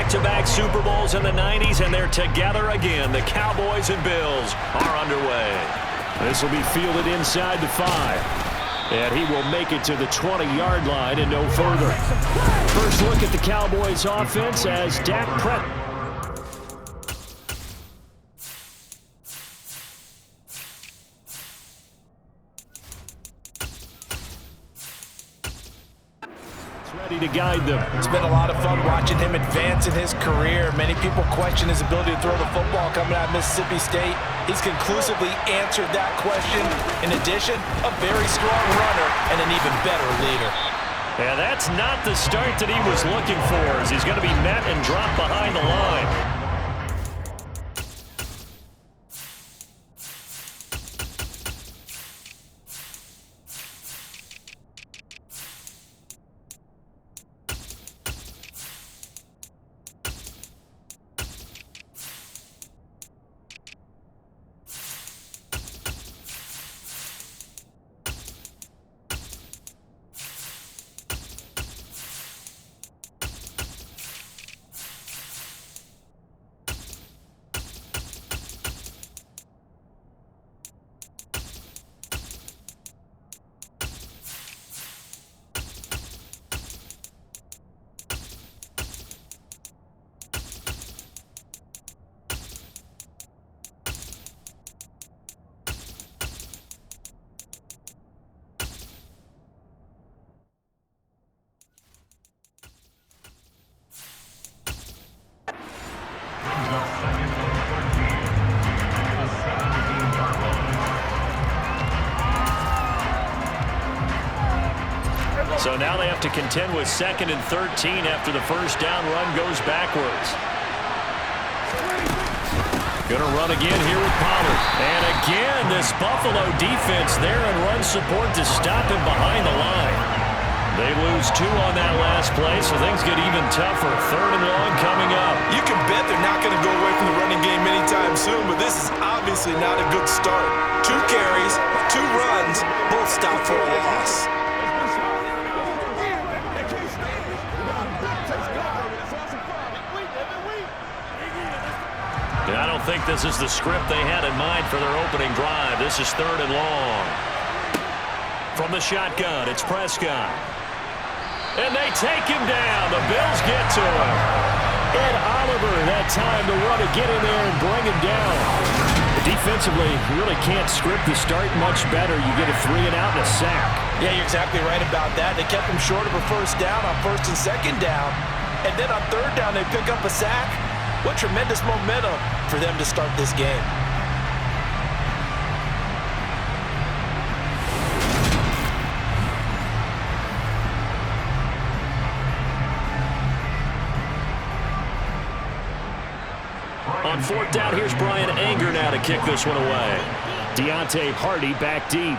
back-to-back Super Bowls in the 90s, and they're together again. The Cowboys and Bills are underway. This will be fielded inside the 5. And he will make it to the 20-yard line and no further. First look at the Cowboys offense as Dak Prescott. Ready to guide them. It's been a lot of fun watching him advance in his career. Many people question his ability to throw the football coming out of Mississippi State. He's conclusively answered that question. In addition, a very strong runner and an even better leader. Yeah, that's not the start that he was looking for, as he's going to be met and dropped behind the line. So now they have to contend with 2nd and 13 after the first down run goes backwards. Going to run again here with Pollard. And again, this Buffalo defense there in run support to stop him behind the line. They lose 2 on that last play, so things get even tougher. 3rd and long coming up. You can bet they're not going to go away from the running game anytime soon, but this is obviously not a good start. 2 carries, 2 runs, both stopped for a loss. I don't think this is the script they had in mind for their opening drive. This is 3rd and long. From the shotgun, it's Prescott. And they take him down. The Bills get to him. Ed Oliver, that time to run and get in there and bring him down. Defensively, you really can't script the start much better. You get a 3 and out and a sack. Yeah, you're exactly right about that. They kept him short of a first down on 1st and 2nd down. And then on 3rd down, they pick up a sack. What tremendous momentum for them to start this game. On 4th down, here's Brian Anger now to kick this one away. Deontay Hardy back deep.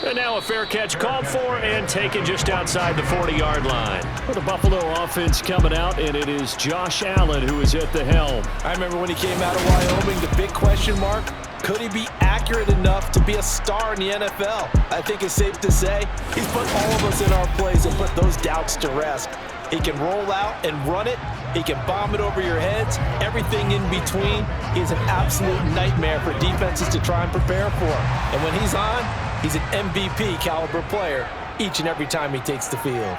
And now a fair catch called for and taken just outside the 40-yard line. For the Buffalo offense coming out, and it is Josh Allen who is at the helm. I remember when he came out of Wyoming, the big question mark, could he be accurate enough to be a star in the NFL? I think it's safe to say he's put all of us in our place and put those doubts to rest. He can roll out and run it. He can bomb it over your heads. Everything in between. He's an absolute nightmare for defenses to try and prepare for. And when he's on, he's an MVP caliber player each and every time he takes the field.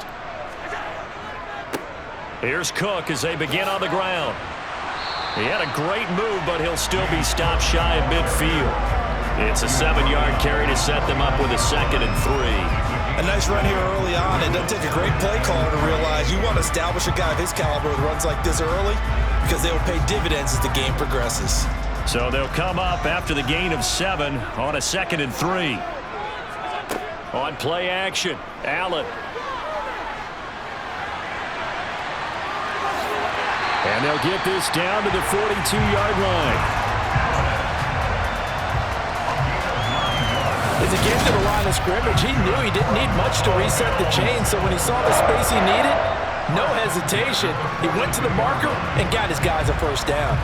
Here's Cook as they begin on the ground. He had a great move, but he'll still be stopped shy of midfield. It's a 7-yard carry to set them up with a 2nd and 3. A nice run here early on. It doesn't take a great play caller to realize you want to establish a guy of his caliber with runs like this early because they will pay dividends as the game progresses. So they'll come up after the gain of 7 on a 2nd and 3. On play action, Allen. And they'll get this down to the 42-yard line. As he came to the line of scrimmage, he knew he didn't need much to reset the chain, so when he saw the space he needed, no hesitation. He went to the marker and got his guys a first down.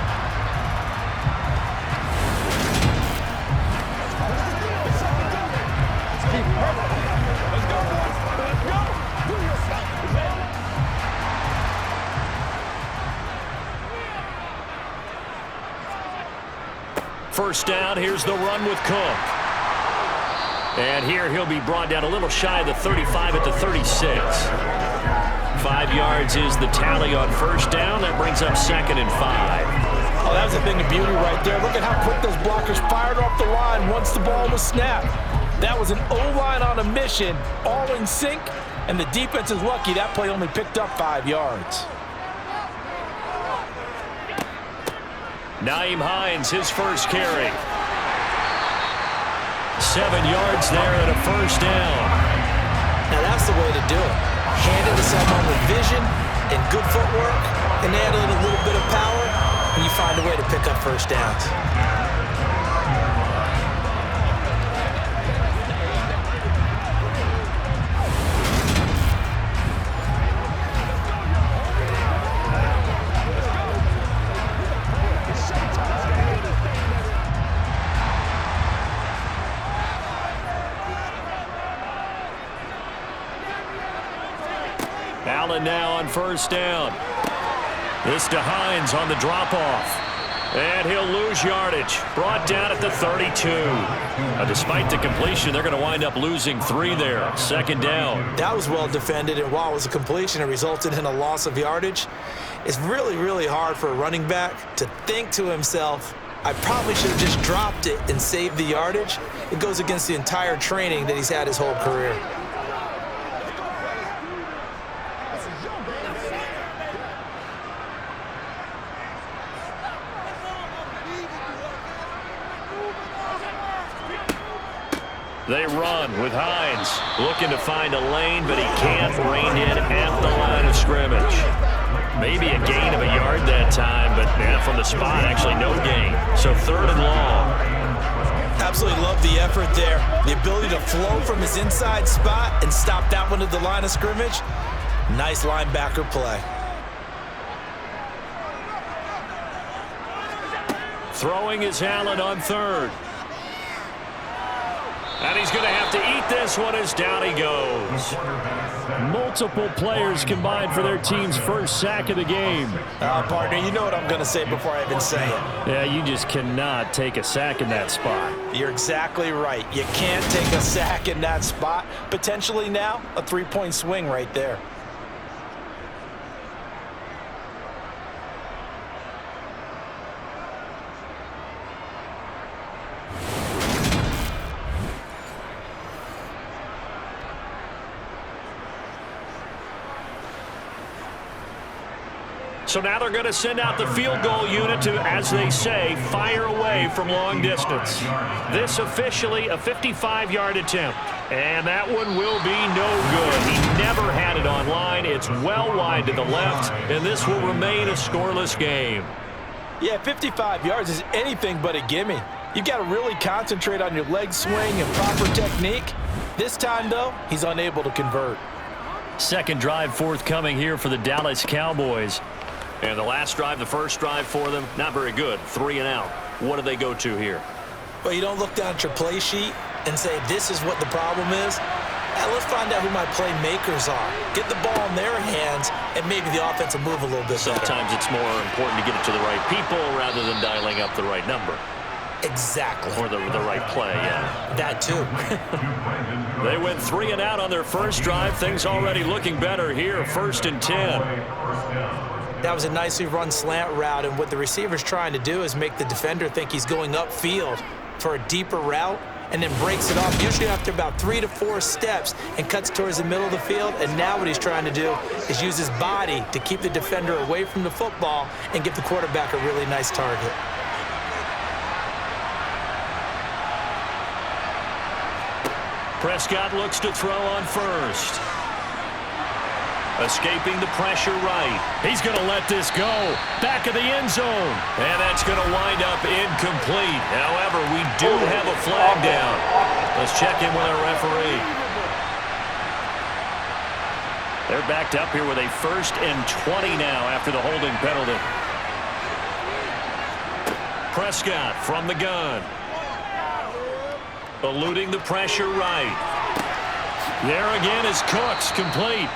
first down. Here's the run with Cook. And here he'll be brought down a little shy of the 35 at the 36. 5 yards is the tally on first down. That brings up 2nd and 5. Oh, that was a thing of beauty right there. Look at how quick those blockers fired off the line once the ball was snapped. That was an O-line on a mission, all in sync, and the defense is lucky that play only picked up 5 yards. Nyheim Hines, his first carry. 7 yards there and a first down. Now that's the way to do it. Hand it to someone with vision and good footwork, and add a little bit of power, and you find a way to pick up first downs. Allen now on first down. This to Hines on the drop-off. And he'll lose yardage. Brought down at the 32. Despite the completion, they're going to wind up losing 3 there. 2nd down. That was well defended, and while it was a completion, it resulted in a loss of yardage. It's really, really hard for a running back to think to himself, I probably should have just dropped it and saved the yardage. It goes against the entire training that he's had his whole career. They run with Hines, looking to find a lane, but he can't rein in at the line of scrimmage. Maybe a gain of a yard that time, but from the spot, actually no gain. So 3rd and long. Absolutely love the effort there. The ability to flow from his inside spot and stop that one at the line of scrimmage. Nice linebacker play. Throwing is Allen on 3rd. And he's going to have to eat this one as down he goes. Multiple players combined for their team's first sack of the game. Partner, you know what I'm going to say before I even say it. Yeah, you just cannot take a sack in that spot. You're exactly right. You can't take a sack in that spot. Potentially now, a 3-point swing right there. So now they're going to send out the field goal unit to, as they say, fire away from long distance. This officially a 55-yard attempt. And that one will be no good. He never had it on line. It's well wide to the left, and this will remain a scoreless game. Yeah, 55 yards is anything but a gimme. You've got to really concentrate on your leg swing and proper technique. This time, though, he's unable to convert. Second drive forthcoming here for the Dallas Cowboys. And the last drive, the first drive for them, not very good. 3 and out. What do they go to here? Well, you don't look down at your play sheet and say, this is what the problem is. Let's find out who my playmakers are. Get the ball in their hands, and maybe the offense will move a little bit better. Sometimes it's more important to get it to the right people rather than dialing up the right number. Exactly. Or the right play, yeah. That too. They went 3 and out on their first drive. Things already looking better here. 1st and 10. That was a nicely run slant route, and what the receiver's trying to do is make the defender think he's going upfield for a deeper route and then breaks it off, usually after about 3 to 4 steps, and cuts towards the middle of the field. And now what he's trying to do is use his body to keep the defender away from the football and give the quarterback a really nice target. Prescott looks to throw on first. Escaping the pressure right. He's going to let this go. Back of the end zone. And that's going to wind up incomplete. However, we do have a flag down. Let's check in with our referee. They're backed up here with a 1st and 20 now after the holding penalty. Prescott from the gun. Eluding the pressure right. There again is Cooks, complete.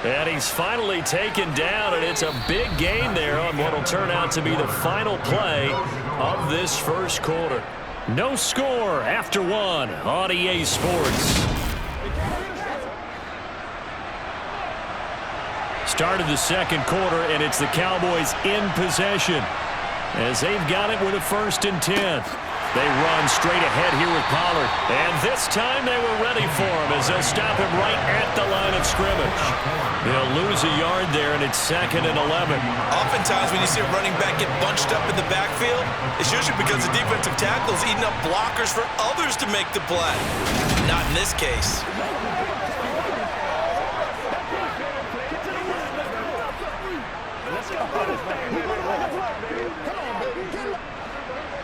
And he's finally taken down, and it's a big gain there on what will turn out to be the final play of this first quarter. No score after one on EA Sports. Start of the second quarter, and it's the Cowboys in possession as they've got it with a 1st and 10. They run straight ahead here with Pollard. And this time they were ready for him as they'll stop him right at the line of scrimmage. They'll lose a yard there, and it's 2nd and 11. Oftentimes when you see a running back get bunched up in the backfield, it's usually because the defensive tackle is eating up blockers for others to make the play. Not in this case.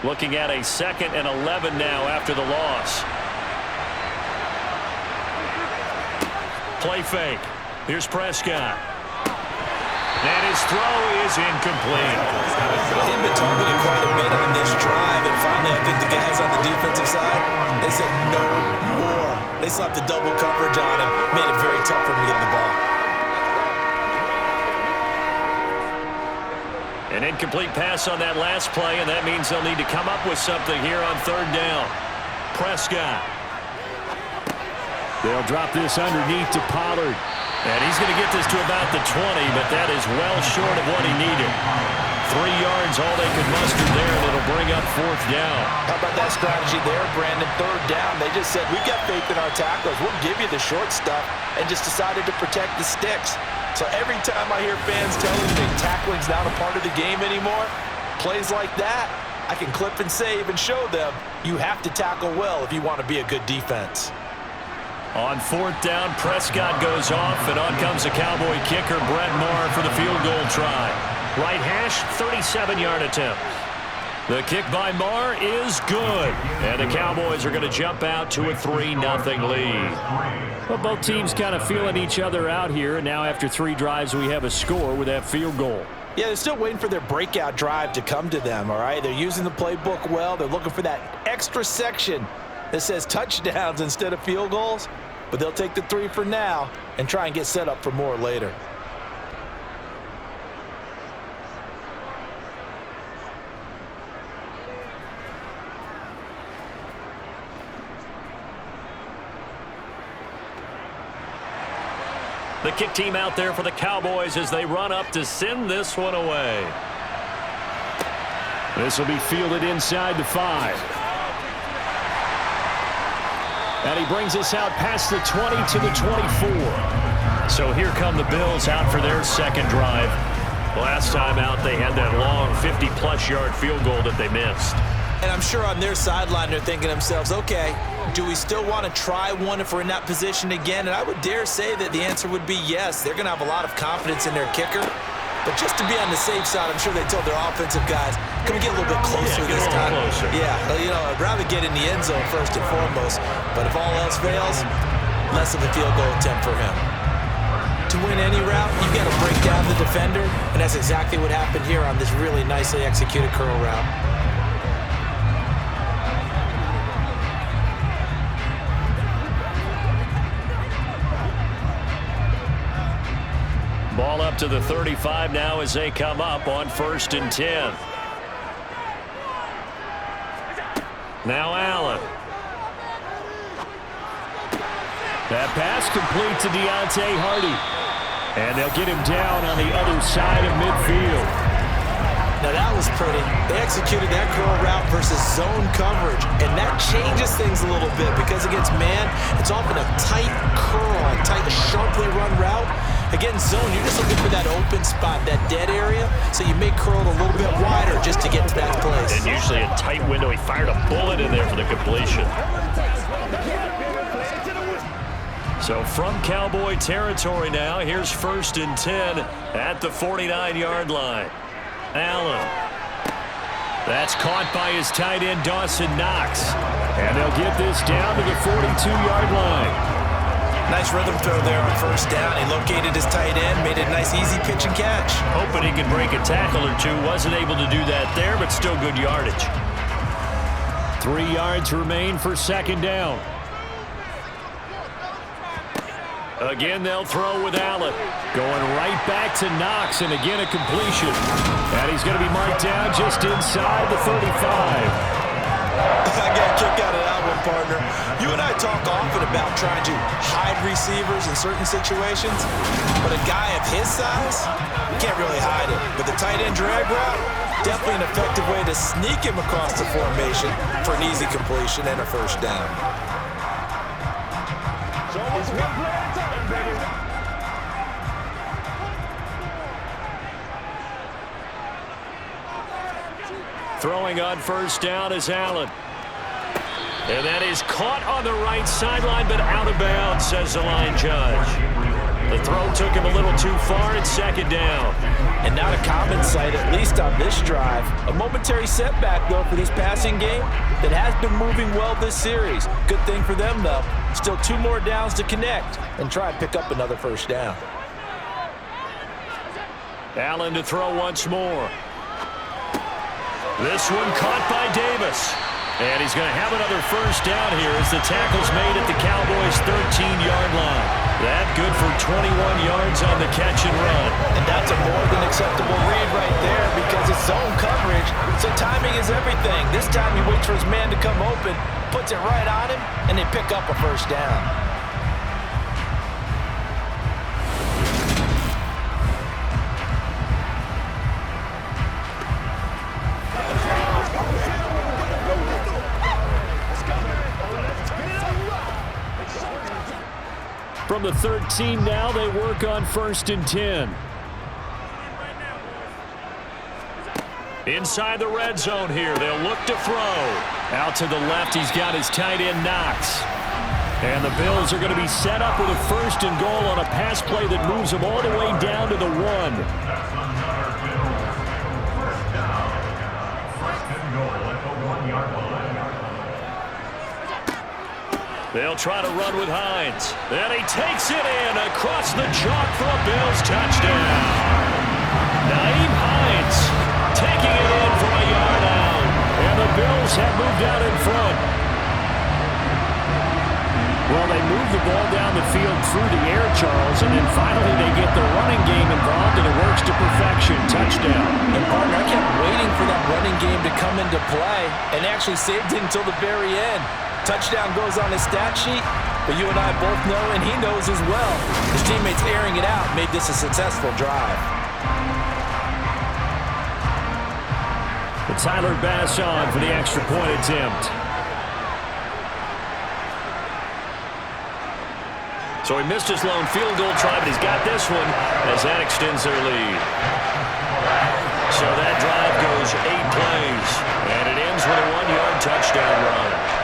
Looking at a 2nd and 11 now after the loss. Play fake. Here's Prescott. And his throw is incomplete. They've been targeted quite a bit on this drive, and finally I think the guys on the defensive side, they said no more. They slapped the double coverage on him, made it very tough for him to get the ball. An incomplete pass on that last play, and that means they'll need to come up with something here on 3rd down. Prescott. They'll drop this underneath to Pollard. And he's going to get this to about the 20, but that is well short of what he needed. 3 yards, all they could muster there, and it'll bring up 4th down. How about that strategy there, Brandon? 3rd down. They just said, we've got faith in our tacklers. We'll give you the short stuff, and just decided to protect the sticks. So every time I hear fans telling me tackling's not a part of the game anymore, plays like that, I can clip and save and show them you have to tackle well if you want to be a good defense. On 4th down, Prescott goes off, and on comes the Cowboy kicker, Brett Maher, for the field goal try. Right hash, 37-yard attempt. The kick by Maher is good, and the Cowboys are going to jump out to a 3-0 lead. Well, both teams kind of feeling each other out here, and now after 3 drives, we have a score with that field goal. Yeah, they're still waiting for their breakout drive to come to them, all right? They're using the playbook well. They're looking for that extra section that says touchdowns instead of field goals, but they'll take the 3 for now and try and get set up for more later. The kick team out there for the Cowboys as they run up to send this one away. This will be fielded inside the 5. And he brings us out past the 20 to the 24. So here come the Bills out for their 2nd drive. Last time out, they had that long 50-plus yard field goal that they missed. And I'm sure on their sideline they're thinking to themselves, okay, do we still want to try one if we're in that position again? And I would dare say that the answer would be yes. They're going to have a lot of confidence in their kicker. But just to be on the safe side, I'm sure they told their offensive guys, can we get a little bit closer this time? Closer. Yeah, you know, I'd rather get in the end zone first and foremost. But if all else fails, less of a field goal attempt for him. To win any route, you've got to break down the defender, and that's exactly what happened here on this really nicely executed curl route. Ball up to the 35 now as they come up on 1st and 10. Now Allen. That pass complete to Deontay Hardy. And they'll get him down on the other side of midfield. Now that was pretty. They executed that curl route versus zone coverage, and that changes things a little bit because against man, it's often a tight curl, a tight, sharply run route. Against zone, you're just looking for that open spot, that dead area, so you may curl it a little bit wider just to get to that place. And usually a tight window. He fired a bullet in there for the completion. So from Cowboy territory now, here's 1st and 10 at the 49-yard line. Allen. That's caught by his tight end, Dawson Knox. And they'll get this down to the 42-yard line. Nice rhythm throw there on 1st down. He located his tight end, made it a nice, easy pitch and catch. Hoping he could break a tackle or two. Wasn't able to do that there, but still good yardage. 3 yards remain for 2nd down. Again, they'll throw with Allen. Going right back to Knox, and again a completion. And he's going to be marked down just inside the 35. I got a kick out of that one, partner. You and I talk often about trying to hide receivers in certain situations, but a guy of his size, you can't really hide it. But the tight end drag route, definitely an effective way to sneak him across the formation for an easy completion and a first down. So it's one play at a time, baby. Throwing on first down is Allen. And that is caught on the right sideline, but out of bounds, says the line judge. The throw took him a little too far. It's second down. And not a common sight, at least on this drive. A momentary setback, though, for this passing game that has been moving well this series. Good thing for them, though. Still 2 more downs to connect and try and pick up another first down. Allen to throw once more. This one caught by Davis. And he's going to have another first down here as the tackle's made at the Cowboys' 13-yard line. That good for 21 yards on the catch and run. And that's a more than acceptable read right there because it's zone coverage, so timing is everything. This time he waits for his man to come open, puts it right on him, and they pick up a first down. From the 13 now, they work on 1st and 10. Inside the red zone here, they'll look to throw. Out to the left, he's got his tight end Knox. And the Bills are going to be set up with a 1st and goal on a pass play that moves them all the way down to the 1. They'll try to run with Hines. And he takes it in across the chalk for a Bills touchdown. Naeem Hines taking it in for a yard out. And the Bills have moved out in front. Well, they move the ball down the field through the air, Charles, and then finally they get the running game involved, and it works to perfection. Touchdown. And, partner, I kept waiting for that running game to come into play and actually saved it until the very end. Touchdown goes on his stat sheet, but you and I both know, and he knows as well, his teammates airing it out made this a successful drive. But Tyler Bass on for the extra point attempt. So he missed his lone field goal try, but he's got this one as that extends their lead. So that drive goes 8 plays, and it ends with a 1-yard touchdown run.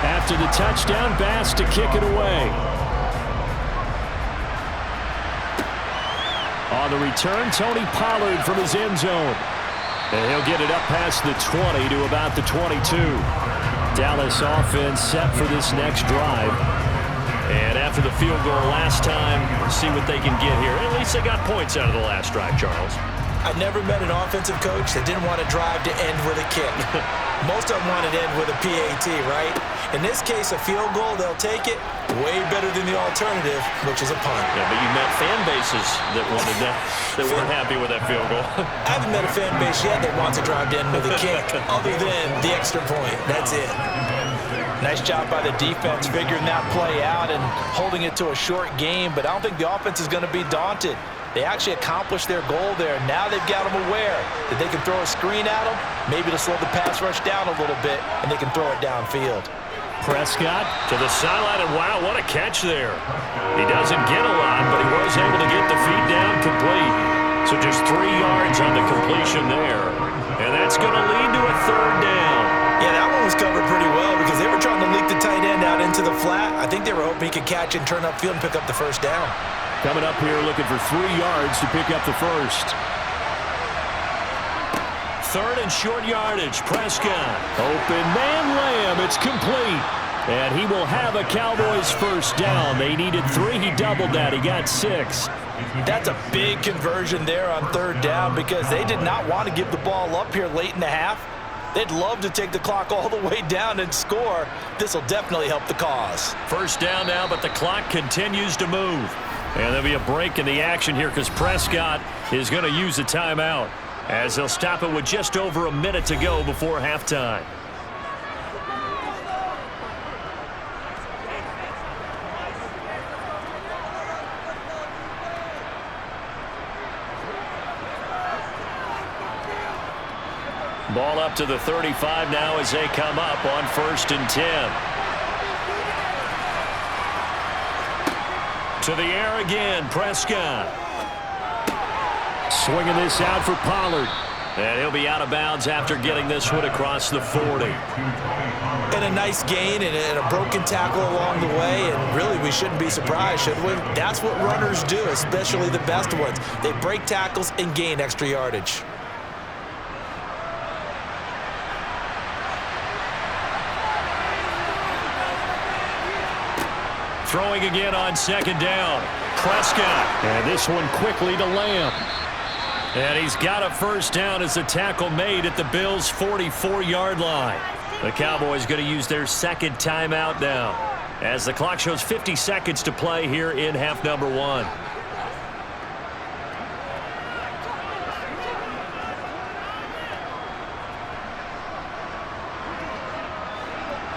After the touchdown, Bass to kick it away. On the return, Tony Pollard from his end zone. And he'll get it up past the 20 to about the 22. Dallas offense set for this next drive. And after the field goal last time, see what they can get here. At least they got points out of the last drive, Charles. I never met an offensive coach that didn't want a drive to end with a kick. Most of them want it to end with a PAT, right? In this case, a field goal, they'll take it. Way better than the alternative, which is a punt. Yeah, but you met fan bases that wanted that, that weren't happy with that field goal. I haven't met a fan base yet that wants a drive to end with a kick, other than the extra point. That's it. Nice job by the defense figuring that play out and holding it to a short game, but I don't think the offense is going to be daunted. They actually accomplished their goal there. Now they've got them aware that they can throw a screen at them, maybe to slow the pass rush down a little bit, and they can throw it downfield. Prescott to the sideline, and wow, what a catch there. He doesn't get a lot, but he was able to get the feed down complete. So just 3 yards on the completion there. And that's going to lead to a 3rd down. Yeah, that one was covered pretty well because they were trying to leak the tight end out into the flat. I think they were hoping he could catch and turn upfield and pick up the first down. coming up here looking for 3 yards to pick up the first. 3rd and short yardage. Prescott. Open man Lamb. It's complete. And he will have a Cowboys first down. They needed 3. He doubled that. He got 6. That's a big conversion there on 3rd down because they did not want to give the ball up here late in the half. They'd love to take the clock all the way down and score. This will definitely help the cause. First down now, but the clock continues to move. And there'll be a break in the action here because Prescott is going to use a timeout, as they'll stop it with just over a minute to go before halftime. Ball up to the 35 now as they come up on 1st and 10. To the air again, Prescott. Swinging this out for Pollard. And he'll be out of bounds after getting this one across the 40. And a nice gain and a broken tackle along the way, and really we shouldn't be surprised, should we? That's what runners do, especially the best ones. They break tackles and gain extra yardage. Throwing again on 2nd down. Prescott. And this one quickly to Lamb. And he's got a first down as the tackle made at the Bills' 44-yard line. The Cowboys going to use their 2nd timeout now, as the clock shows 50 seconds to play here in half number 1.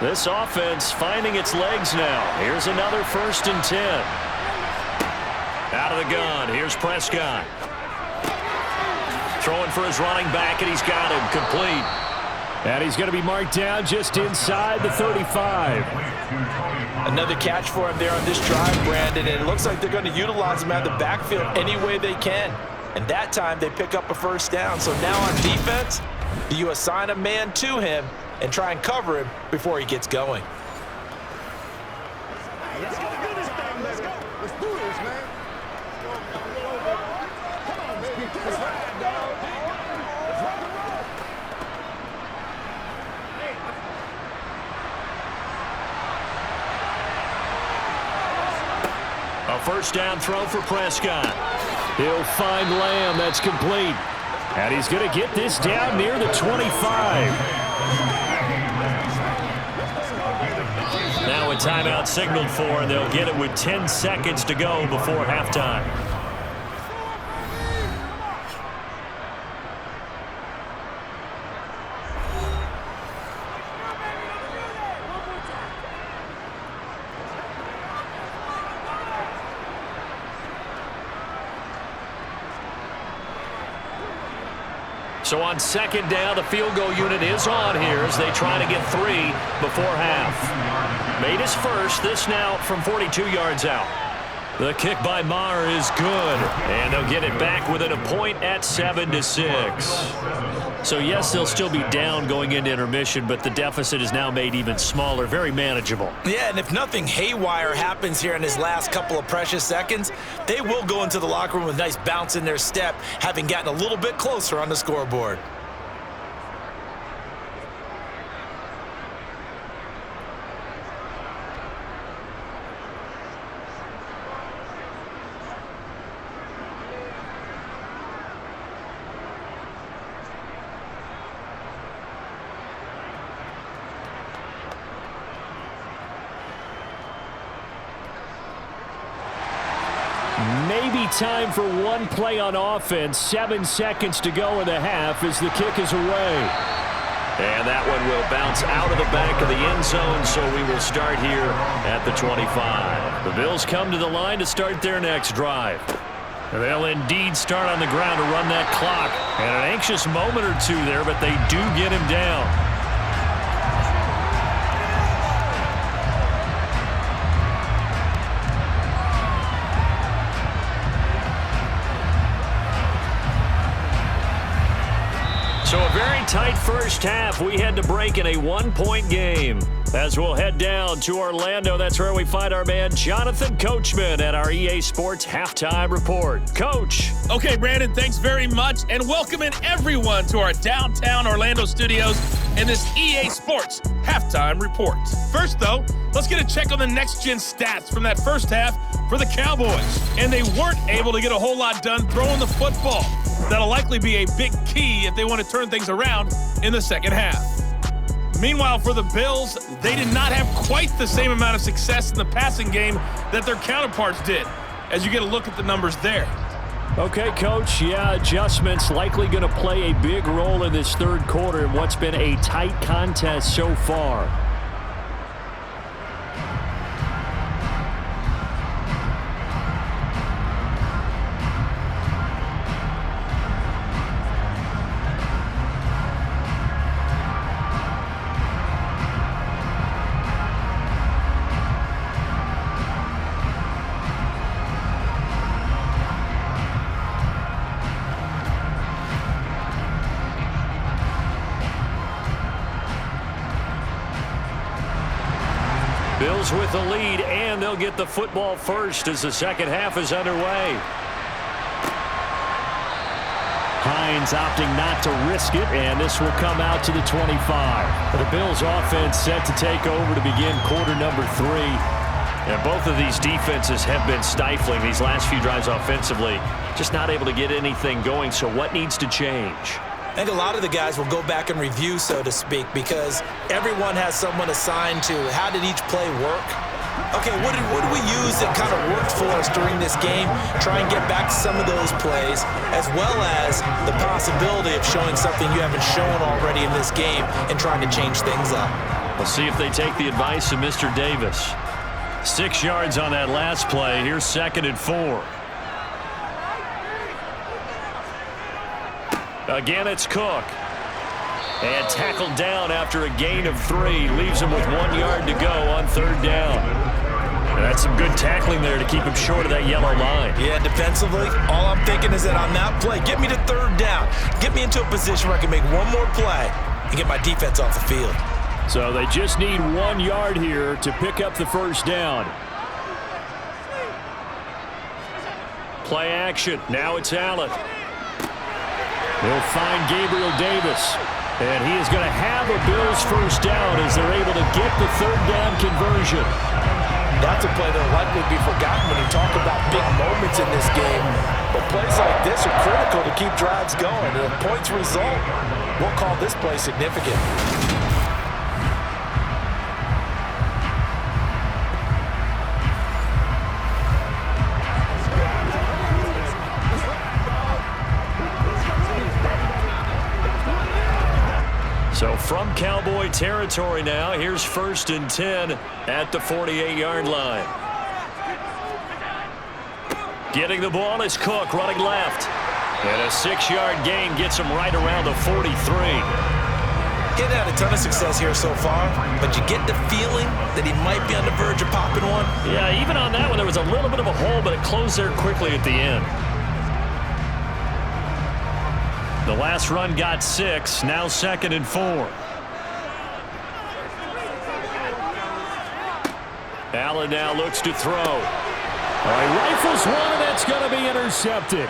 This offense finding its legs now. Here's another 1st and 10. Out of the gun. Here's Prescott. Throwing for his running back, and he's got him complete. And he's going to be marked down just inside the 35. Another catch for him there on this drive, Brandon, and it looks like they're going to utilize him out of the backfield any way they can. And that time they pick up a first down. So now on defense, you assign a man to him and try and cover him before he gets going. Let's go do this thing, let's go. Let's do this, man. Come on, baby. Let's ride, dog. Let's rock and roll. A first down throw for Prescott. He'll find Lamb. That's complete. And he's going to get this down near the 25. Now a timeout signaled for, and they'll get it with 10 seconds to go before halftime. So on 2nd down, the field goal unit is on here as they try to get 3 before half. Made his first, this now from 42 yards out. The kick by Maher is good, and they'll get it back within a point at 7-6. So yes, they'll still be down going into intermission, but the deficit is now made even smaller, very manageable. Yeah, and if nothing haywire happens here in his last couple of precious seconds, they will go into the locker room with a nice bounce in their step, having gotten a little bit closer on the scoreboard. Maybe time for one play on offense. 7 seconds to go in the half as the kick is away. And that one will bounce out of the back of the end zone, so we will start here at the 25. The Bills come to the line to start their next drive. They'll indeed start on the ground to run that clock. And an anxious moment or two there, but they do get him down. So a very tight first half. We had to break in a 1-point game. As we'll head down to Orlando, that's where we find our man Jonathan Coachman at our EA Sports Halftime Report. Coach. Okay, Brandon, thanks very much, and welcoming everyone to our downtown Orlando studios in this EA Sports Halftime Report. First, though, let's get a check on the next-gen stats from that first half for the Cowboys. And they weren't able to get a whole lot done throwing the football. That'll likely be a big key if they want to turn things around in the second half. Meanwhile, for the Bills, they did not have quite the same amount of success in the passing game that their counterparts did, as you get a look at the numbers there. Okay, Coach, adjustments likely going to play a big role in this third quarter in what's been a tight contest so far. Bills with the lead, and they'll get the football first as the second half is underway. Hines opting not to risk it, and this will come out to the 25. The Bills offense set to take over to begin quarter number 3. And both of these defenses have been stifling these last few drives offensively. Just not able to get anything going, so what needs to change? I think a lot of the guys will go back and review, so to speak, because everyone has someone assigned to how did each play work. Okay, what did we use that kind of worked for us during this game? Try and get back to some of those plays, as well as the possibility of showing something you haven't shown already in this game and trying to change things up. We'll see if they take the advice of Mr. Davis. 6 yards on that last play. Here's 2nd and 4. Again, it's Cook. And tackled down after a gain of 3. Leaves him with 1 yard to go on 3rd down. And that's some good tackling there to keep him short of that yellow line. Yeah, defensively, all I'm thinking is that on that play, get me to 3rd down. Get me into a position where I can make one more play and get my defense off the field. So they just need 1 yard here to pick up the first down. Play action. Now it's Allen. They'll find Gabriel Davis. And he is going to have a Bills first down as they're able to get the 3rd down conversion. That's a play that will likely be forgotten when you talk about big moments in this game. But plays like this are critical to keep drives going. And if points result, we'll call this play significant. So from Cowboy territory now, here's 1st and 10 at the 48-yard line. Getting the ball is Cook running left. And a 6-yard gain gets him right around the 43. He's had a ton of success here so far, but you get the feeling that he might be on the verge of popping one. Yeah, even on that one, there was a little bit of a hole, but it closed there quickly at the end. The last run got 6, now 2nd and 4. Allen now looks to throw. All right, rifles one, and that's going to be intercepted.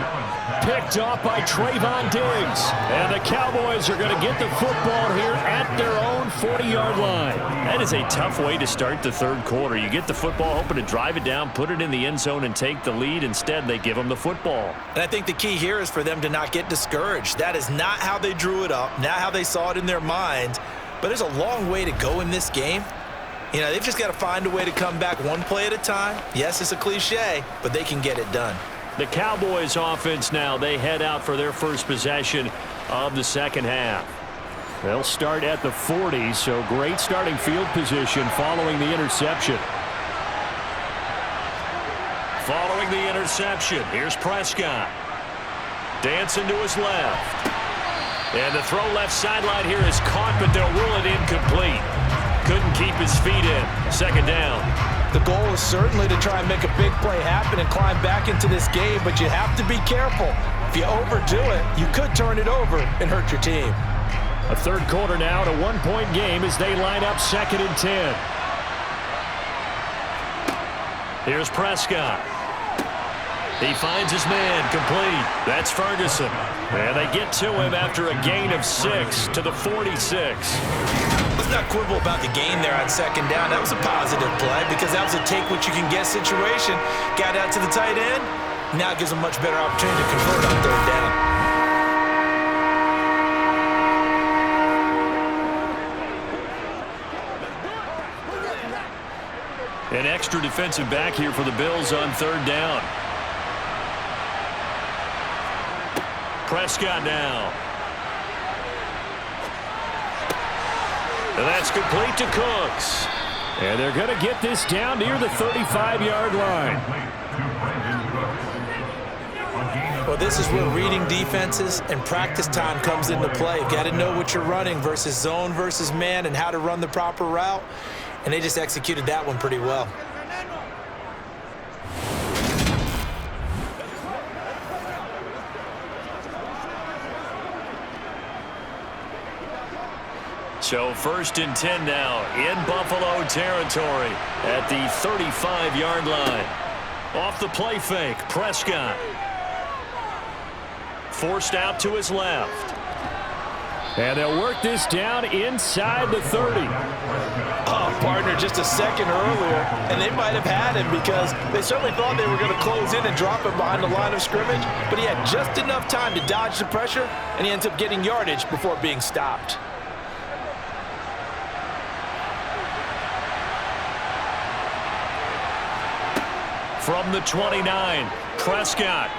Picked off by Trayvon Diggs. And the Cowboys are going to get the football here at their own 40-yard line. That is a tough way to start the third quarter. You get the football, hoping to drive it down, put it in the end zone, and take the lead. Instead, they give them the football. And I think the key here is for them to not get discouraged. That is not how they drew it up, not how they saw it in their mind. But there's a long way to go in this game. You know, they've just got to find a way to come back one play at a time. Yes, it's a cliche, but they can get it done. The Cowboys offense now, they head out for their first possession of the second half. They'll start at the 40, so great starting field position following the interception. Following the interception, here's Prescott. Dancing to his left. And the throw left sideline here is caught, but they'll rule it incomplete. Couldn't keep his feet in. Second down. The goal is certainly to try and make a big play happen and climb back into this game, but you have to be careful. If you overdo it, you could turn it over and hurt your team. A third quarter now and a one-point game as they line up 2nd and 10. Here's Prescott. He finds his man complete. That's Ferguson. And they get to him after a gain of 6 to the 46. Let's not quibble about the gain there on 2nd down. That was a positive play because that was a take-what-you-can-get situation. Got out to the tight end. Now it gives them a much better opportunity to convert on 3rd down. An extra defensive back here for the Bills on 3rd down. Prescott now. And that's complete to Cooks. And they're going to get this down near the 35-yard line. Well, this is where reading defenses and practice time comes into play. You've got to know what you're running versus zone versus man and how to run the proper route. And they just executed that one pretty well. So 1st and 10 now in Buffalo territory at the 35-yard line. Off the play fake, Prescott. Forced out to his left. And they'll work this down inside the 30. Oh, partner, just a second earlier, and they might have had him because they certainly thought they were going to close in and drop him behind the line of scrimmage, but he had just enough time to dodge the pressure, and he ends up getting yardage before being stopped. From the 29, Prescott.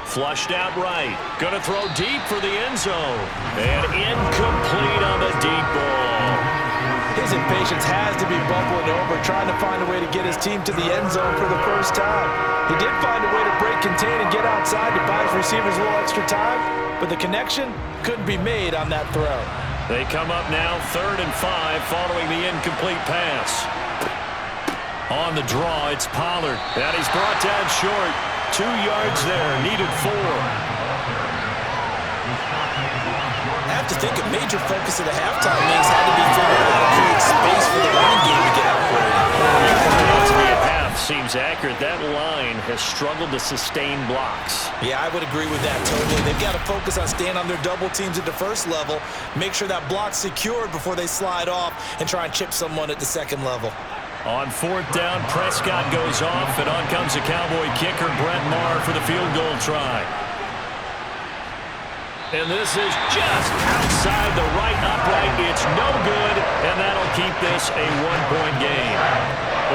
Flushed out right. Going to throw deep for the end zone. And incomplete on the deep ball. His impatience has to be bubbling over, trying to find a way to get his team to the end zone for the first time. He did find a way to break, contain, and get outside to buy his receivers a little extra time, but the connection couldn't be made on that throw. They come up now 3rd and 5 following the incomplete pass. On the draw, it's Pollard. And he's brought down short. 2 yards there, needed 4. I have to think a major focus of the halftime means had to be figuring out how to create space for the running game to get operating. To me at half seems accurate. That line has struggled to sustain blocks. Yeah, I would agree with that totally. They've got to focus on staying on their double teams at the first level, make sure that block's secured before they slide off and try and chip someone at the second level. On 4th down, Prescott goes off, and on comes the Cowboy kicker, Brett Maher, for the field goal try. And this is just outside the right upright. It's no good, and that'll keep this a one-point game.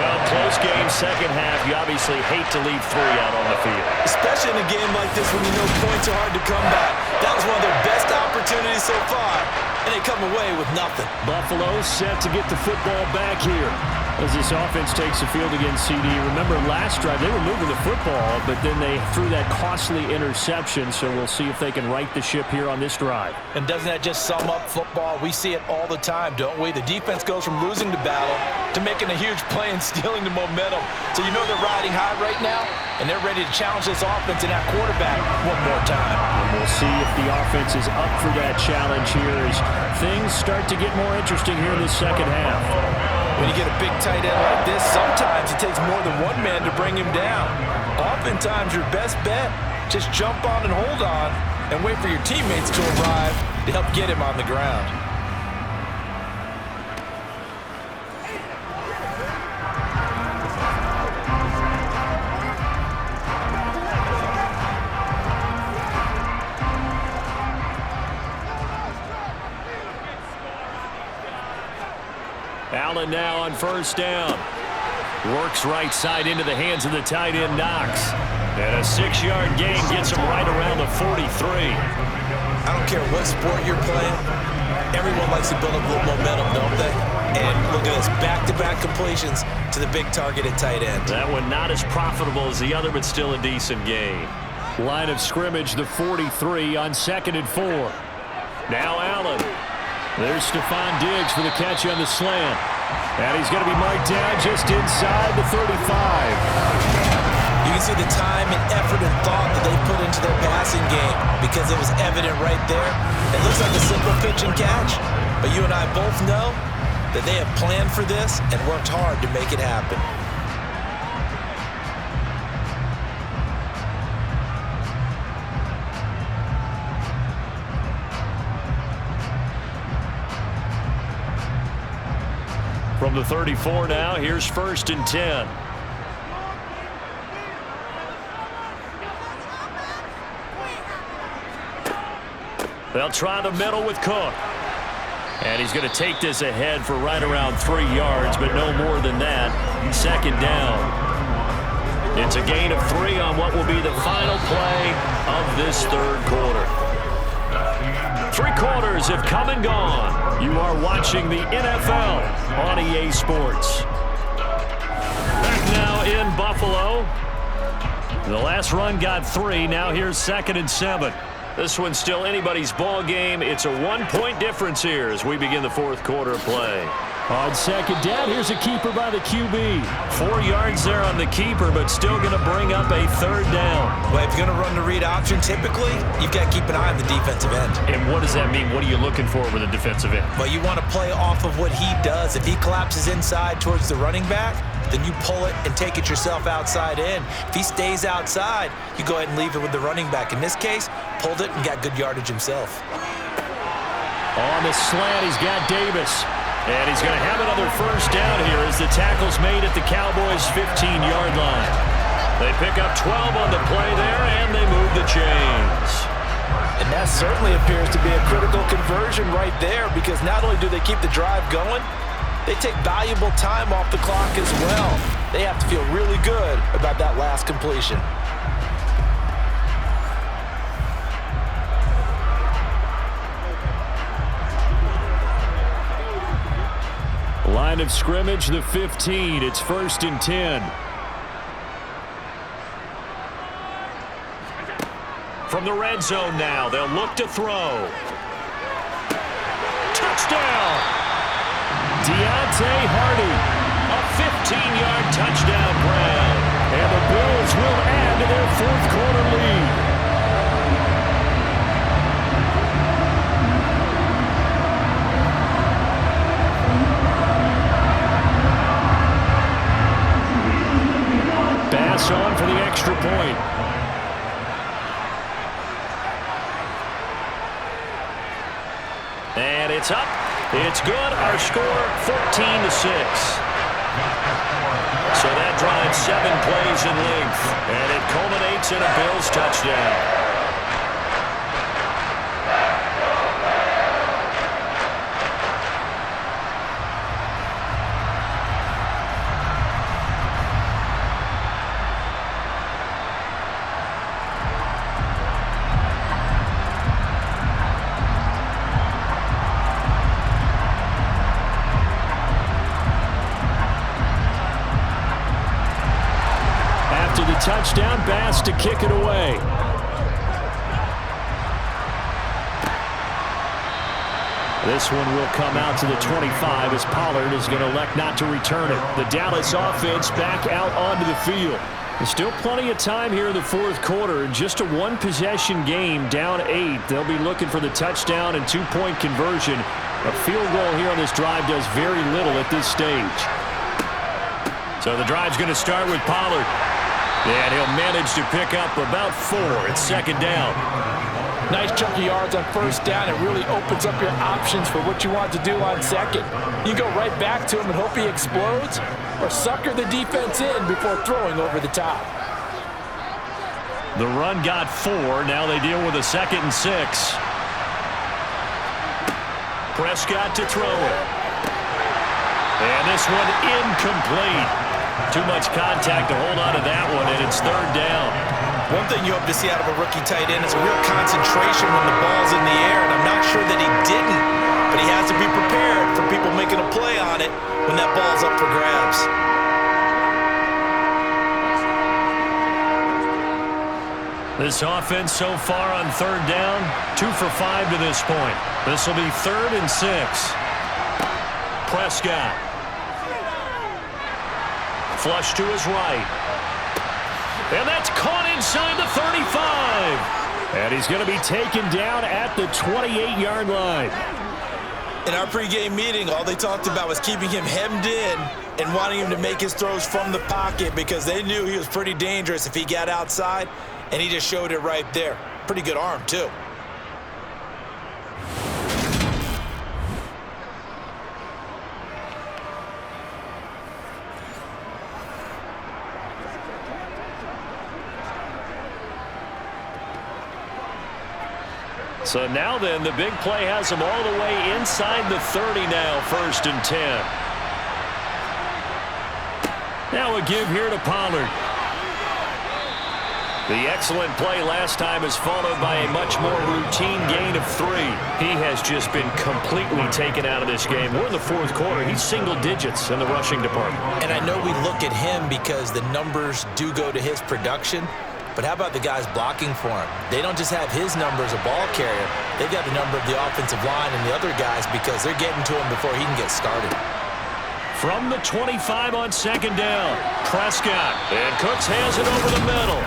Well, close game, second half. You obviously hate to leave 3 out on the field. Especially in a game like this when you know points are hard to come by. That was one of their best opportunities so far, and they come away with nothing. Buffalo set to get the football back here as this offense takes the field against CD. Remember last drive, they were moving the football, but then they threw that costly interception, so we'll see if they can right the ship here on this drive. And doesn't that just sum up football? We see it all the time, don't we? The defense goes from losing the battle to making a huge play and stealing the momentum. So you know they're riding high right now, and they're ready to challenge this offense and that quarterback one more time. And we'll see if the offense is up for that challenge here as things start to get more interesting here in the second half. When you get a big tight end like this, sometimes it takes more than one man to bring him down. Oftentimes, your best bet, just jump on and hold on and wait for your teammates to arrive to help get him on the ground. Allen now on 1st down. Works right side into the hands of the tight end, Knox. And a 6-yard gain gets him right around the 43. I don't care what sport you're playing. Everyone likes to build up a little momentum, don't they? And look at this, back-to-back completions to the big target at tight end. That one not as profitable as the other, but still a decent gain. Line of scrimmage, the 43 on 2nd and 4. Now Allen. There's Stephon Diggs for the catch on the slant. And he's going to be marked down just inside the 35. You can see the time and effort and thought that they put into their pass passing game because it was evident right there. It looks like a simple pitch and catch, but you and I both know that they have planned for this and worked hard to make it happen. From the 34 now, here's 1st and 10. They'll try the middle with Cook. And he's going to take this ahead for right around 3 yards, but no more than that. 2nd down. It's a gain of 3 on what will be the final play of this 3rd quarter. 3 quarters have come and gone. You are watching the NFL on EA Sports. Back now in Buffalo. The last run got 3. Now here's 2nd and 7. This one's still anybody's ball game. It's a 1-point difference here as we begin the 4th quarter of play. On 2nd down, here's a keeper by the QB. 4 yards there on the keeper, but still going to bring up a 3rd down. Well, if you're going to run the read option, typically, you've got to keep an eye on the defensive end. And what does that mean? What are you looking for with a defensive end? Well, you want to play off of what he does. If he collapses inside towards the running back, then you pull it and take it yourself outside in. If he stays outside, you go ahead and leave it with the running back. In this case, pulled it and got good yardage himself. On the slant, he's got Davis. And he's going to have another 1st down here as the tackle's made at the Cowboys' 15-yard line. They pick up 12 on the play there, and they move the chains. And that certainly appears to be a critical conversion right there, because not only do they keep the drive going, they take valuable time off the clock as well. They have to feel really good about that last completion. Line of scrimmage, the 15. It's 1st and 10. From the red zone now, they'll look to throw. Touchdown! Deontay Hardy, a 15-yard touchdown grab. And the Bills will add to their 4th quarter lead. Bass on for the extra point. And it's up. It's good. Our score, 14-6. So that drives 7 plays in length. And it culminates in a Bills touchdown. Touchdown, Bass to kick it away. This one will come out to the 25 as Pollard is going to elect not to return it. The Dallas offense back out onto the field. There's still plenty of time here in the 4th quarter. Just a 1-possession game, down 8. They'll be looking for the touchdown and 2-point conversion. A field goal here on this drive does very little at this stage. So the drive's going to start with Pollard. And he'll manage to pick up about 4. It's 2nd down. Nice chunk of yards on 1st down. It really opens up your options for what you want to do on 2nd. You go right back to him and hope he explodes, or sucker the defense in before throwing over the top. The run got 4. Now they deal with a 2nd and 6. Prescott to throw it. And this one incomplete. Too much contact to hold on to that one, and it's 3rd down. One thing you hope to see out of a rookie tight end is a real concentration when the ball's in the air, and I'm not sure that he didn't, but he has to be prepared for people making a play on it when that ball's up for grabs. This offense so far on 3rd down, 2 for 5 to this point. This will be 3rd and 6. Prescott. Flush to his right. And that's caught inside the 35. And And he's going to be taken down at the 28-yard line. In our pregame meeting, all they talked about was keeping him hemmed in and wanting him to make his throws from the pocket because they knew he was pretty dangerous if he got outside, and he just showed it right there. Pretty good arm, too. So now then, the big play has him all the way inside the 30 now, 1st and 10. Now a give here to Pollard. The excellent play last time is followed by a much more routine gain of 3. He has just been completely taken out of this game. We're in the 4th quarter. He's single digits in the rushing department. And I know we look at him because the numbers do go to his production. But how about the guys blocking for him? They don't just have his number as a ball carrier. They've got the number of the offensive line and the other guys because they're getting to him before he can get started. From the 25 on 2nd down, Prescott. And Cooks has it over the middle.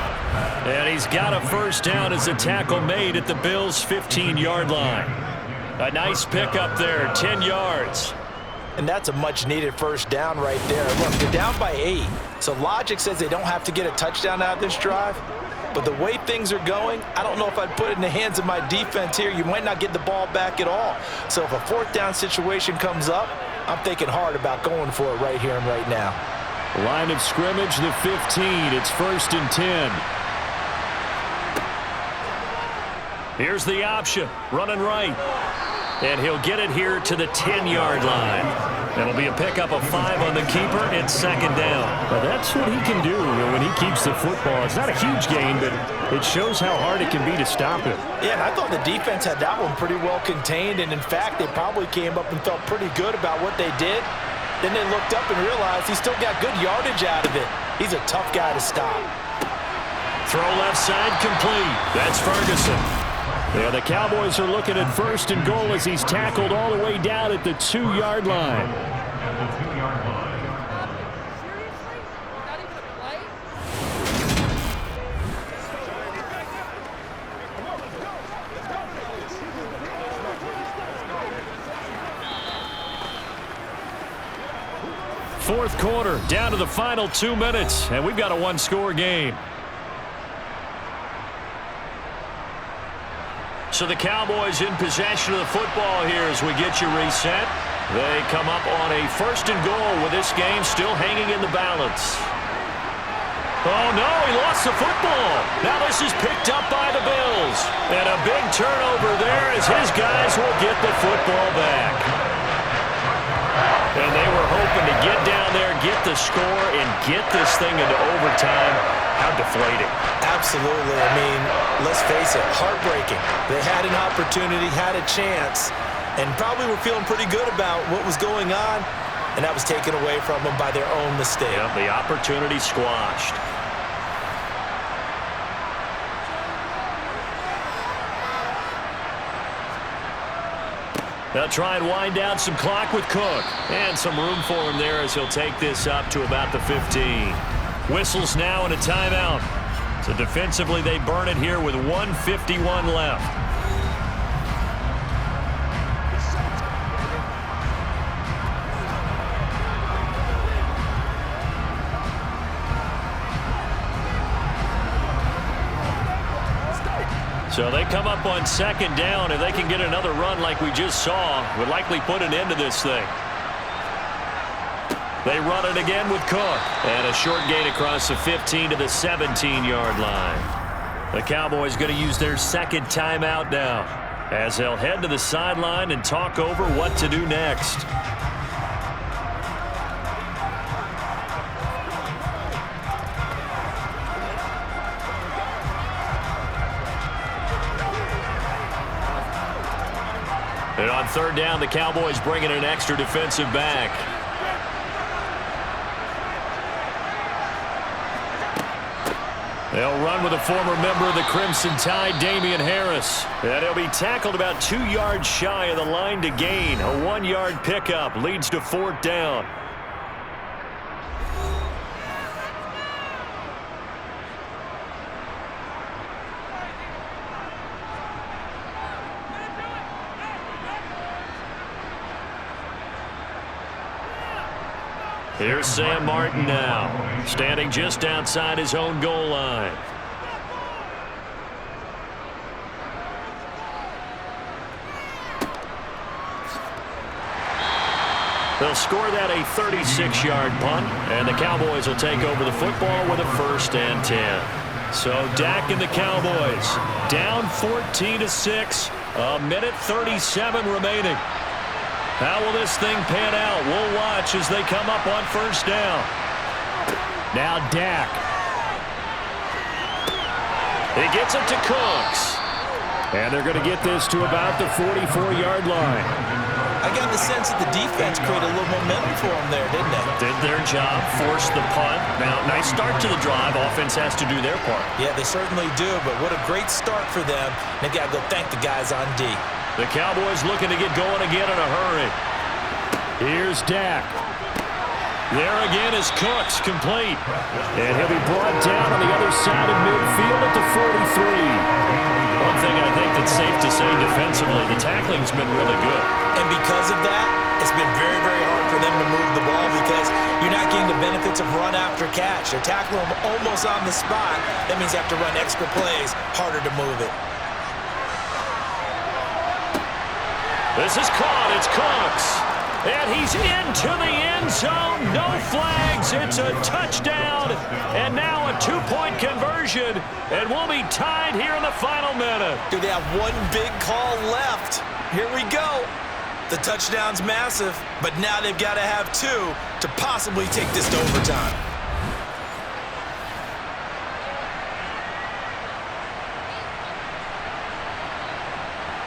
And he's got a 1st down as a tackle made at the Bills' 15-yard line. A nice pickup there, 10 yards. And that's a much-needed 1st down right there. Look, they're down by 8. So logic says they don't have to get a touchdown out of this drive. But the way things are going, I don't know if I'd put it in the hands of my defense here. You might not get the ball back at all. So if a 4th down situation comes up, I'm thinking hard about going for it right here and right now. Line of scrimmage, the 15. It's 1st and 10. Here's the option, running right. And he'll get it here to the 10-yard line. That'll be a pickup of 5 on the keeper and 2nd down. Well, that's what he can do when he keeps the football. It's not a huge gain, but it shows how hard it can be to stop him. Yeah, and I thought the defense had that one pretty well contained, and in fact, they probably came up and felt pretty good about what they did. Then they looked up and realized he still got good yardage out of it. He's a tough guy to stop. Throw left side complete. That's Ferguson. Yeah, the Cowboys are looking at 1st and goal as he's tackled all the way down at the 2-yard line. Fourth quarter, down to the final 2 minutes, and we've got a 1-score game. So the Cowboys in possession of the football here as we get you reset. They come up on a 1st and goal with this game still hanging in the balance. Oh, no, he lost the football. Now this is picked up by the Bills. And a big turnover there as his guys will get the football back. And they were hoping to get down there, get the score, and get this thing into overtime. How deflating. Absolutely. I mean, let's face it, heartbreaking. They had an opportunity, had a chance, and probably were feeling pretty good about what was going on, and that was taken away from them by their own mistake. Yep, the opportunity squashed. They'll try and wind down some clock with Cook. And some room for him there as he'll take this up to about the 15. Whistles now and a timeout. So defensively they burn it here with 1:51 left. So they come up on 2nd down. If they can get another run like we just saw, would likely put an end to this thing. They run it again with Cook. And a short gain across the 15 to the 17-yard line. The Cowboys going to use their 2nd timeout now as they'll head to the sideline and talk over what to do next. And on 3rd down, the Cowboys bring in an extra defensive back. They'll run with a former member of the Crimson Tide, Damian Harris. And he'll be tackled about 2 yards shy of the line to gain. A 1-yard pickup leads to 4th down. Here's Sam Martin now, standing just outside his own goal line. They'll score that a 36-yard punt, and the Cowboys will take over the football with a 1st and 10. So Dak and the Cowboys down 14-6, a minute 37 remaining. How will this thing pan out? We'll watch as they come up on 1st down. Now Dak. He gets it to Cooks. And they're going to get this to about the 44-yard line. I got the sense that the defense created a little momentum for them there, didn't they? Did their job, forced the punt. Now, nice start to the drive. Offense has to do their part. Yeah, they certainly do, but what a great start for them. They got to go thank the guys on D. The Cowboys looking to get going again in a hurry. Here's Dak. There again is Cooks, complete. And he'll be brought down on the other side of midfield at the 43. One thing I think that's safe to say defensively, the tackling's been really good. And because of that, it's been very, very hard for them to move the ball because you're not getting the benefits of run after catch. They're tackling them almost on the spot. That means they have to run extra plays, harder to move it. This is caught. It's Cooks. And he's into the end zone. No flags. It's a touchdown. And now a 2-point conversion. And we'll be tied here in the final minute. Do they have one big call left? Here we go. The touchdown's massive, but now they've got to have 2 to possibly take this to overtime.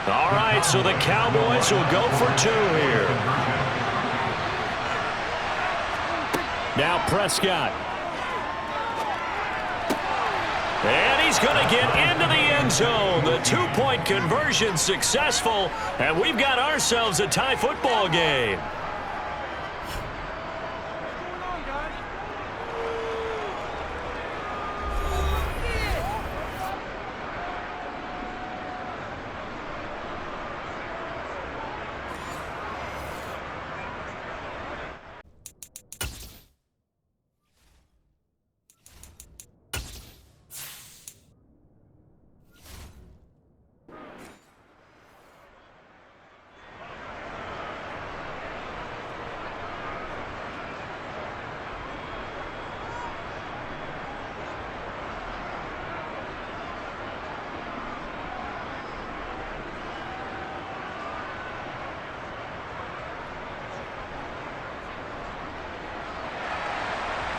All right, so the Cowboys will go for 2 here. Now Prescott. And he's going to get into the end zone. The 2-point conversion successful, and we've got ourselves a tie football game.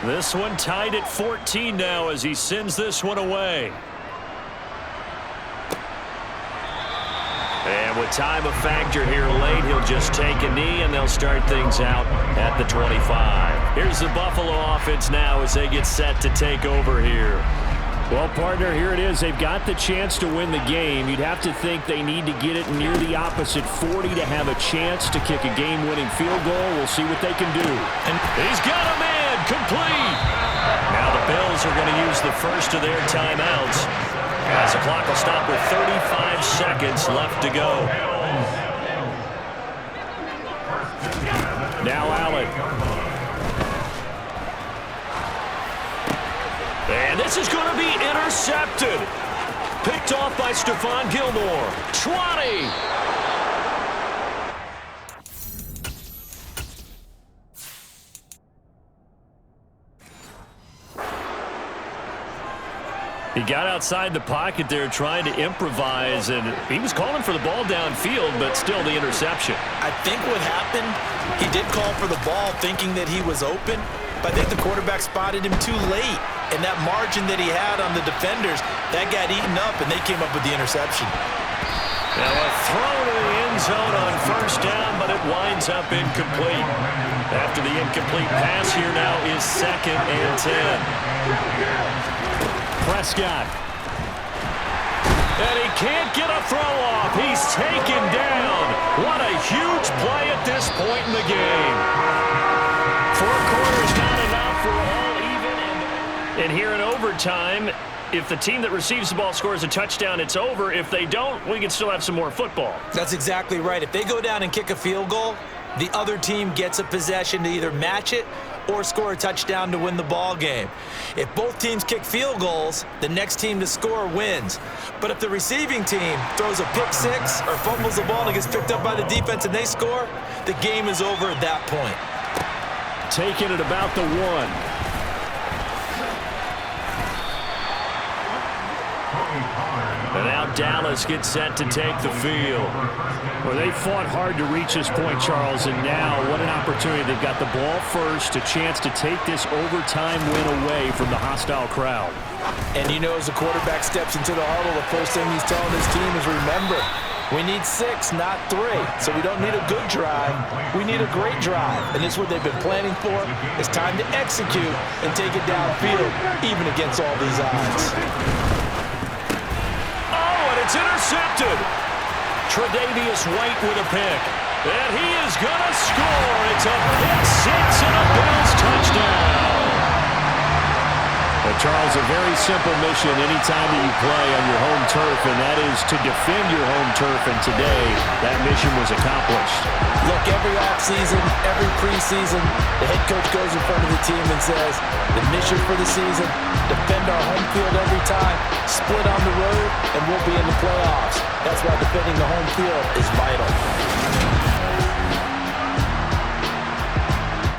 This one tied at 14 now as he sends this one away. And with time a factor here late, he'll just take a knee and they'll start things out at the 25. Here's the Buffalo offense now as they get set to take over here. Well, partner, here it is. They've got the chance to win the game. You'd have to think they need to get it near the opposite 40 to have a chance to kick a game-winning field goal. We'll see what they can do. And he's got a man complete. Now the Bills are going to use the first of their timeouts as the clock will stop with 35 seconds left to go. Now Allen. And this is going to be intercepted. Picked off by Stephon Gilmore. 20. He got outside the pocket there trying to improvise, and he was calling for the ball downfield, but still the interception. I think what happened, he did call for the ball thinking that he was open, but I think the quarterback spotted him too late. And that margin that he had on the defenders, that got eaten up, and they came up with the interception. Now a throw to the end zone on first down, but it winds up incomplete. After the incomplete pass, here now is 2nd and 10. Prescott. And he can't get a throw off. He's taken down. What a huge play at this point in the game. 4 quarters not enough. We're all even. And here in overtime, if the team that receives the ball scores a touchdown, it's over. If they don't, we can still have some more football. That's exactly right. If they go down and kick a field goal, the other team gets a possession to either match it or score a touchdown to win the ball game. If both teams kick field goals, the next team to score wins. But if the receiving team throws a pick six or fumbles the ball and it gets picked up by the defense and they score, the game is over at that point. Taking it about the 1. And now Dallas gets set to take the field. Well, they fought hard to reach this point, Charles, and now what an opportunity. They've got the ball first, a chance to take this overtime win away from the hostile crowd. And you know, as the quarterback steps into the huddle, the first thing he's telling his team is, remember, we need 6, not 3. So we don't need a good drive. We need a great drive. And this is what they've been planning for. It's time to execute and take it downfield, even against all these odds. It's intercepted. Tre'Davious White with a pick. And he is going to score. It's a pick six and a Bills touchdown. Well, Charles, a very simple mission anytime that you play on your home turf, and that is to defend your home turf. And today, that mission was accomplished. Look, every offseason, every preseason, the head coach goes in front of the team and says, the mission for the season, defend our home field every time, split on the road, and we'll be in the playoffs. That's why defending the home field is vital.